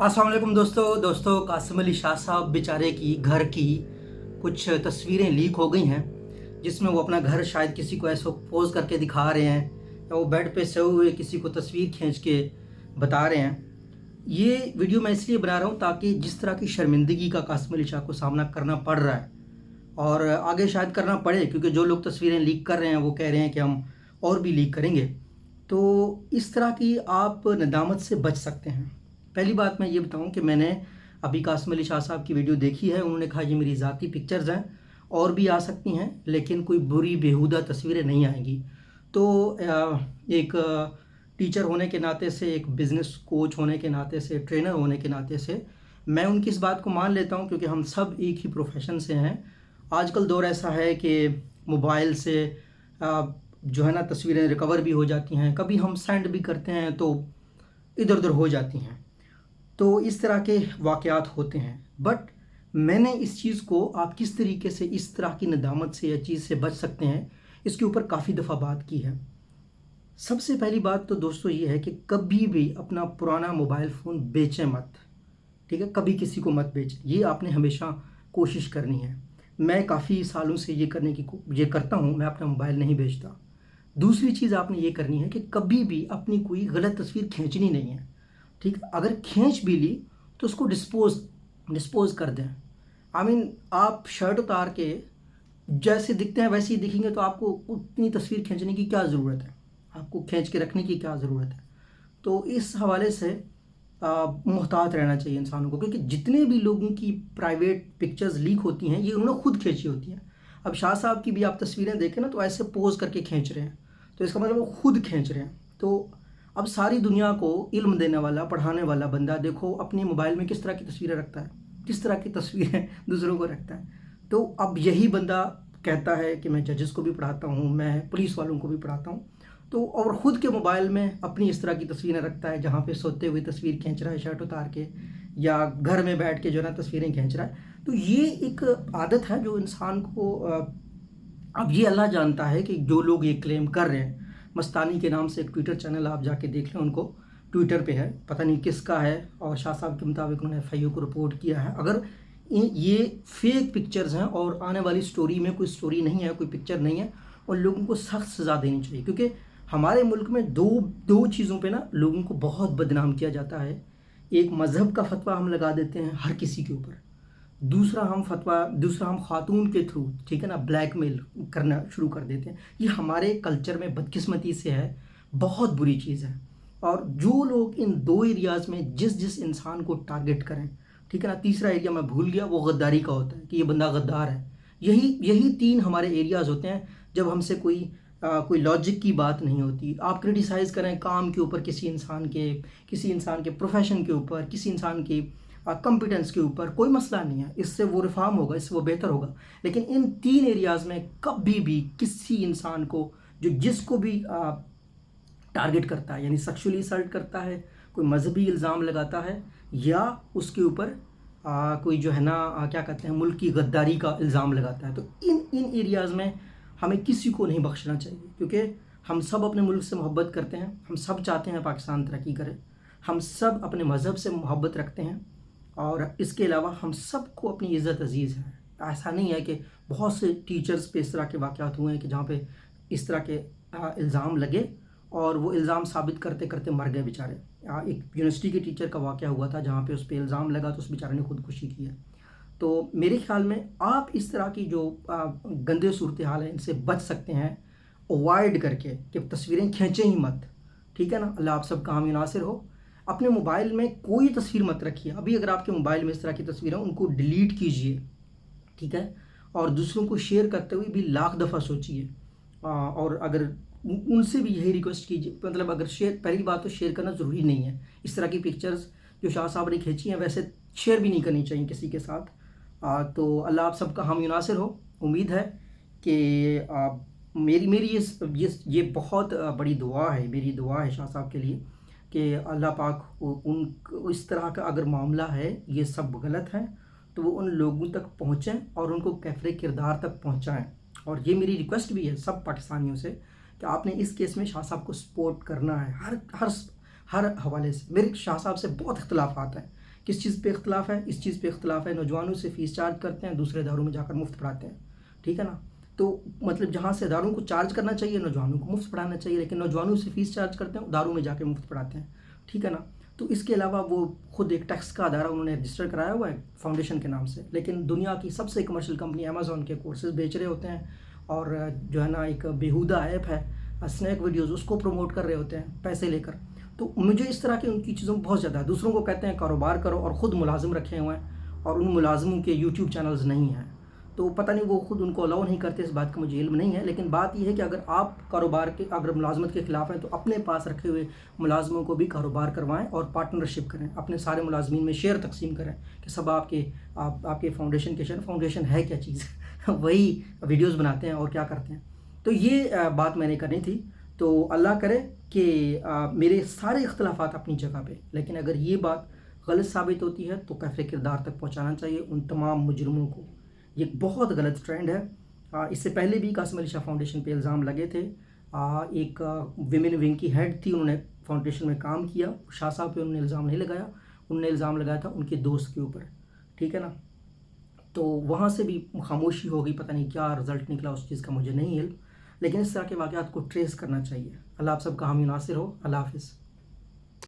अस्सलाम वालेकुम दोस्तों कासिम अली शाह साहब बेचारे की घर की कुछ तस्वीरें लीक हो गई हैं, जिसमें वो अपना घर शायद किसी को ऐसा पोज करके दिखा रहे हैं या वो बेड पे सोए हुए किसी को तस्वीर खींच के बता रहे हैं। ये वीडियो मैं इसलिए बना रहा हूँ ताकि जिस तरह की शर्मिंदगी का कासिम अली शाह को सामना करना पड़ रहा है और आगे शायद करना पड़े, क्योंकि जो लोग तस्वीरें लीक कर रहे हैं वो कह रहे हैं कि हम और भी लीक करेंगे, तो इस तरह की आप नदामत से बच सकते हैं। पहली बात मैं ये बताऊं कि मैंने अभी कासिम अली शाह साहब की वीडियो देखी है। उन्होंने कहा ये मेरी ज़ाती पिक्चर्स हैं, और भी आ सकती हैं लेकिन कोई बुरी बेहुदा तस्वीरें नहीं आएंगी। तो एक टीचर होने के नाते से, एक बिज़नेस कोच होने के नाते से, ट्रेनर होने के नाते से मैं उनकी इस बात को मान लेता हूं, क्योंकि हम सब एक ही प्रोफेशन से हैं। आजकल दौर ऐसा है कि मोबाइल से जो है ना तस्वीरें रिकवर भी हो जाती हैं, कभी हम सेंड भी करते हैं तो इधर उधर हो जाती हैं, तो इस तरह के वाक़यात होते हैं। बट मैंने इस चीज़ को, आप किस तरीके से इस तरह की नदामत से या चीज़ से बच सकते हैं, इसके ऊपर काफ़ी दफ़ा बात की है। सबसे पहली बात तो दोस्तों ये है कि कभी भी अपना पुराना मोबाइल फ़ोन बेचें मत, ठीक है? कभी किसी को मत बेचें, ये आपने हमेशा कोशिश करनी है। मैं काफ़ी सालों से ये करता हूँ, मैं अपना मोबाइल नहीं बेचता। दूसरी चीज़ आपने ये करनी है कि कभी भी अपनी कोई गलत तस्वीर खींचनी नहीं है, ठीक है? अगर खींच भी ली तो उसको डिस्पोज कर दें। आप शर्ट उतार के जैसे दिखते हैं वैसे ही दिखेंगे, तो आपको उतनी तस्वीर खींचने की क्या ज़रूरत है, आपको खींच के रखने की क्या ज़रूरत है? तो इस हवाले से मुहतात रहना चाहिए इंसानों को, क्योंकि जितने भी लोगों की प्राइवेट पिक्चर्स लीक होती हैं ये उन्होंने खुद खींची होती हैं। अब शाह साहब की भी आप तस्वीरें देखें ना, तो ऐसे पोज करके खींच रहे हैं, तो इसका मतलब वो खुद खींच रहे हैं। तो अब सारी दुनिया को इल्म देने वाला, पढ़ाने वाला बंदा देखो अपने मोबाइल में किस तरह की तस्वीरें रखता है, किस तरह की तस्वीरें दूसरों को रखता है। तो अब यही बंदा कहता है कि मैं जजेस को भी पढ़ाता हूँ, मैं पुलिस वालों को भी पढ़ाता हूँ, तो और ख़ुद के मोबाइल में अपनी इस तरह की तस्वीरें रखता है, जहाँ पे सोते हुए तस्वीर खींच रहा है शर्ट उतार के, या घर में बैठ के जो है ना तस्वीरें खींच रहा है। तो ये एक आदत है जो इंसान को अब ये अल्लाह जानता है कि जो लोग ये क्लेम कर रहे हैं, मस्तानी के नाम से एक ट्विटर चैनल आप जाके देख लें, उनको ट्विटर पे है, पता नहीं किसका है, और शाह साहब के मुताबिक उन्होंने FIU को रिपोर्ट किया है। अगर ये फेक पिक्चर्स हैं और आने वाली स्टोरी में कोई स्टोरी नहीं है, कोई पिक्चर नहीं है, और लोगों को सख्त सज़ा देनी चाहिए, क्योंकि हमारे मुल्क में दो चीज़ों पे ना लोगों को बहुत बदनाम किया जाता है। एक मज़हब का फतवा हम लगा देते हैं हर किसी के ऊपर, दूसरा हम खातून के थ्रू, ठीक है ना, ब्लैकमेल करना शुरू कर देते हैं। ये हमारे कल्चर में बदकिस्मती से है, बहुत बुरी चीज़ है। और जो लोग इन दो एरियाज़ में जिस इंसान को टारगेट करें, ठीक है ना, तीसरा एरिया मैं भूल गया, वो गद्दारी का होता है कि ये बंदा गद्दार है। यही तीन हमारे एरियाज़ होते हैं जब हमसे कोई लॉजिक की बात नहीं होती। आप क्रिटिसाइज़ करें काम के ऊपर, किसी इंसान के प्रोफेशन के ऊपर, किसी इंसान की कॉम्पिटेंस के ऊपर, कोई मसला नहीं है, इससे वो रिफॉर्म होगा, इससे वो बेहतर होगा। लेकिन इन तीन एरियाज़ में कभी भी किसी इंसान को, जो जिसको भी टारगेट करता है, यानी सेक्सुअली असल्ट करता है, कोई मजहबी इल्ज़ाम लगाता है, या उसके ऊपर कोई जो है ना क्या कहते हैं, मुल्क की गद्दारी का इल्ज़ाम लगाता है, तो इन एरियाज़ में हमें किसी को नहीं बख्शना चाहिए, क्योंकि हम सब अपने मुल्क से मोहब्बत करते हैं, हम सब चाहते हैं पाकिस्तान तरक्की करे, हम सब अपने मज़हब से मोहब्बत रखते हैं, और इसके अलावा हम सबको अपनी इज़्ज़त अजीज़ है। ऐसा नहीं है कि बहुत से टीचर्स पे इस तरह के वाक़यात हुए हैं कि जहाँ पे इस तरह के इल्ज़ाम लगे और वो इल्ज़ाम साबित करते करते मर गए बेचारे। एक यूनिवर्सिटी के टीचर का वाक़या हुआ था जहाँ पे उस पर इल्ज़ाम लगा तो उस बेचारे ने खुदकुशी की है। तो मेरे ख्याल में आप इस तरह की जो गंदे सूरत हाल है इनसे बच सकते हैं, अवॉइड करके कि तस्वीरें खींचें ही मत, ठीक है ना। अल्लाह आप सबका हामी नासिर हो। अपने मोबाइल में कोई तस्वीर मत रखिए। अभी अगर आपके मोबाइल में इस तरह की तस्वीरें हैं, उनको डिलीट कीजिए, ठीक है, और दूसरों को शेयर करते हुए भी लाख दफ़ा सोचिए, और अगर उनसे भी यही रिक्वेस्ट कीजिए, मतलब अगर पहली बात तो शेयर करना ज़रूरी नहीं है। इस तरह की पिक्चर्स जो शाह साहब ने खींची हैं वैसे शेयर भी नहीं करनी चाहिए किसी के साथ। तो अल्लाह आप सबका हामी नासिर हो। उम्मीद है कि मेरी ये बहुत बड़ी दुआ है, मेरी दुआ है शाह साहब के लिए कि अल्लाह पाक उन इस तरह का अगर मामला है, ये सब गलत है, तो वो उन लोगों तक पहुँचें और उनको कैफ़रे किरदार तक पहुँचाएँ। और ये मेरी रिक्वेस्ट भी है सब पाकिस्तानियों से कि आपने इस केस में शाह साहब को सपोर्ट करना है हर हवाले से। मेरे शाह साहब से बहुत इख्तिलाफ़ात हैं کس چیز پہ اختلاف ہے؟ اس چیز پہ اختلاف ہے نوجوانوں سے فیس چارج کرتے ہیں، دوسرے اداروں میں جا کر مفت پڑھاتے ہیں، ٹھیک ہے نا؟ تو مطلب جہاں سے اداروں کو چارج کرنا چاہیے نوجوانوں کو مفت پڑھانا چاہیے، لیکن نوجوانوں سے فیس چارج کرتے ہیں، اداروں میں جا کے مفت پڑھاتے ہیں، ٹھیک ہے نا؟ تو اس کے علاوہ وہ خود ایک ٹیکس کا ادارہ انہوں نے رجسٹر کرایا ہوا ہے فاؤنڈیشن کے نام سے، لیکن دنیا کی سب سے کمرشل کمپنی امیزون کے کورسز بیچ رہے ہوتے ہیں، اور جو ہے نا ایک بیہودہ ایپ ہے اسنیک ویڈیوز، اس کو پروموٹ کر رہے ہوتے ہیں پیسے لے کر۔ تو مجھے اس طرح کی ان کی چیزوں میں بہت زیادہ ہے۔ دوسروں کو کہتے ہیں کاروبار کرو اور خود ملازم رکھے ہوئے ہیں، اور ان ملازموں کے یوٹیوب چینلز نہیں ہیں، تو پتہ نہیں وہ خود ان کو الاؤ نہیں کرتے، اس بات کا مجھے علم نہیں ہے، لیکن بات یہ ہے کہ اگر آپ کاروبار کے اگر ملازمت کے خلاف ہیں تو اپنے پاس رکھے ہوئے ملازموں کو بھی کاروبار کروائیں اور پارٹنرشپ کریں، اپنے سارے ملازمین میں شیئر تقسیم کریں کہ سب آپ کے فاؤنڈیشن کے شیئر۔ فاؤنڈیشن ہے کیا چیز وہی ویڈیوز بناتے ہیں اور کیا کرتے ہیں۔ تو یہ بات میں نے کرنی تھی۔ تو اللہ کرے کہ میرے سارے اختلافات اپنی جگہ پہ، لیکن اگر یہ بات غلط ثابت ہوتی ہے تو کیفے کردار تک پہنچانا چاہیے ان تمام مجرموں کو۔ یہ بہت غلط ٹرینڈ ہے۔ اس سے پہلے بھی قاسم علی شاہ فاؤنڈیشن پہ الزام لگے تھے، ایک ویمن ونگ کی ہیڈ تھی، انہوں نے فاؤنڈیشن میں کام کیا، شاہ صاحب پہ انہوں نے الزام نہیں لگایا، انہوں نے الزام لگایا تھا ان کے دوست کے اوپر، ٹھیک ہے نا؟ تو وہاں سے بھی خاموشی ہو گئی، پتہ نہیں کیا رزلٹ نکلا اس چیز کا مجھے نہیں علم، لیکن اس طرح کے واقعات کو ٹریس کرنا چاہیے۔ اللہ آپ سب کا حامی ناصر ہو۔ اللہ حافظ۔